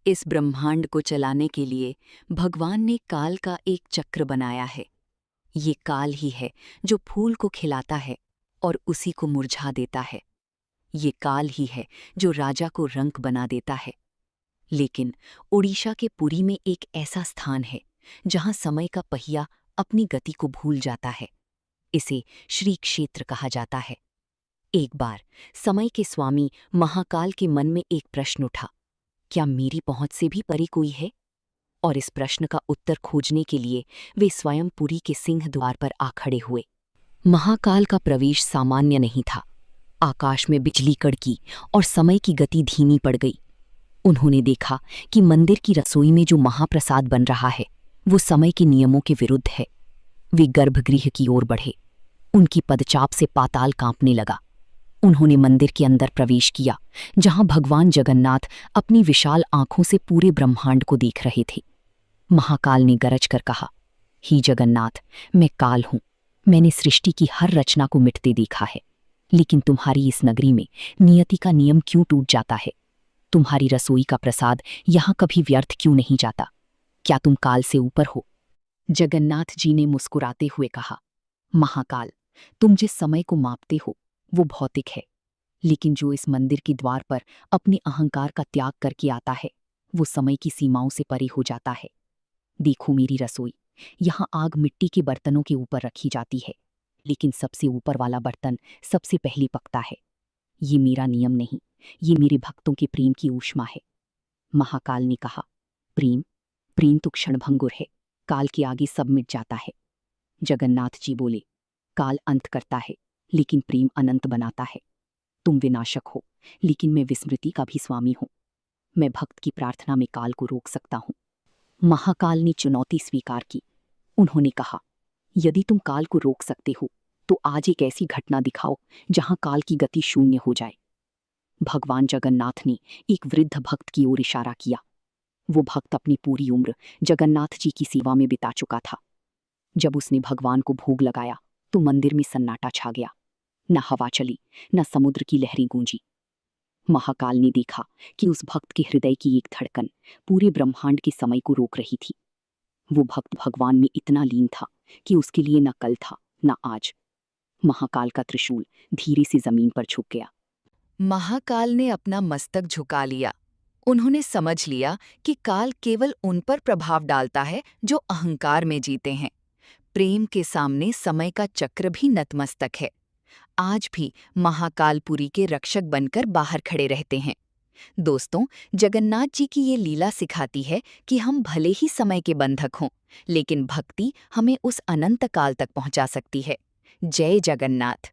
इस ब्रह्मांड को चलाने के लिए भगवान ने काल का एक चक्र बनाया है। ये काल ही है जो फूल को खिलाता है और उसी को मुरझा देता है। ये काल ही है जो राजा को रंक बना देता है। लेकिन ओडिशा के पुरी में एक ऐसा स्थान है जहां समय का पहिया अपनी गति को भूल जाता है। इसे श्री क्षेत्र कहा जाता है। एक बार समय के स्वामी महाकाल के मन में एक प्रश्न उठा, क्या मेरी पहुंच से भी परे कोई है? और इस प्रश्न का उत्तर खोजने के लिए वे स्वयं पुरी के सिंह द्वार पर आ खड़े हुए। महाकाल का प्रवेश सामान्य नहीं था। आकाश में बिजली कड़की और समय की गति धीमी पड़ गई। उन्होंने देखा कि मंदिर की रसोई में जो महाप्रसाद बन रहा है वो समय के नियमों के विरुद्ध है। वे गर्भगृह की ओर बढ़े। उनकी पदचाप से पाताल कांपने लगा। उन्होंने मंदिर के अंदर प्रवेश किया, जहां भगवान जगन्नाथ अपनी विशाल आंखों से पूरे ब्रह्मांड को देख रहे थे। महाकाल ने गरज कर कहा, ही जगन्नाथ, मैं काल हूं। मैंने सृष्टि की हर रचना को मिटते देखा है, लेकिन तुम्हारी इस नगरी में नियति का नियम क्यों टूट जाता है? तुम्हारी रसोई का प्रसाद यहां कभी व्यर्थ क्यों नहीं जाता? क्या तुम काल से ऊपर हो? जगन्नाथ जी ने मुस्कुराते हुए कहा, महाकाल, तुम जिस समय को मापते हो वो भौतिक है, लेकिन जो इस मंदिर के द्वार पर अपने अहंकार का त्याग करके आता है वो समय की सीमाओं से परे हो जाता है। देखो मेरी रसोई, यहाँ आग मिट्टी के बर्तनों के ऊपर रखी जाती है, लेकिन सबसे ऊपर वाला बर्तन सबसे पहले पकता है। ये मेरा नियम नहीं, ये मेरे भक्तों के प्रेम की ऊष्मा है। महाकाल ने कहा, प्रेम? प्रेम तो क्षणभंगुर है, काल के आगे सब मिट जाता है। जगन्नाथ जी बोले, काल अंत करता है, लेकिन प्रेम अनंत बनाता है। तुम विनाशक हो, लेकिन मैं विस्मृति का भी स्वामी हूं। मैं भक्त की प्रार्थना में काल को रोक सकता हूं। महाकाल ने चुनौती स्वीकार की। उन्होंने कहा, यदि तुम काल को रोक सकते हो तो आज एक ऐसी घटना दिखाओ जहां काल की गति शून्य हो जाए। भगवान जगन्नाथ ने एक वृद्ध भक्त की ओर इशारा किया। वो भक्त अपनी पूरी उम्र जगन्नाथ जी की सेवा में बिता चुका था। जब उसने भगवान को भोग लगाया तो मंदिर में सन्नाटा छा गया। न हवा चली, न समुद्र की लहरें गूंजी। महाकाल ने देखा कि उस भक्त के हृदय की एक धड़कन पूरे ब्रह्मांड के समय को रोक रही थी। वो भक्त भगवान में इतना लीन था कि उसके लिए न कल था न आज। महाकाल का त्रिशूल धीरे से जमीन पर झुक गया। महाकाल ने अपना मस्तक झुका लिया। उन्होंने समझ लिया कि काल केवल उन पर प्रभाव डालता है जो अहंकार में जीते हैं। प्रेम के सामने समय का चक्र भी नतमस्तक है। आज भी महाकालपुरी के रक्षक बनकर बाहर खड़े रहते हैं। दोस्तों, जगन्नाथ जी की ये लीला सिखाती है कि हम भले ही समय के बंधक हों, लेकिन भक्ति हमें उस अनंत काल तक पहुंचा सकती है। जय जगन्नाथ।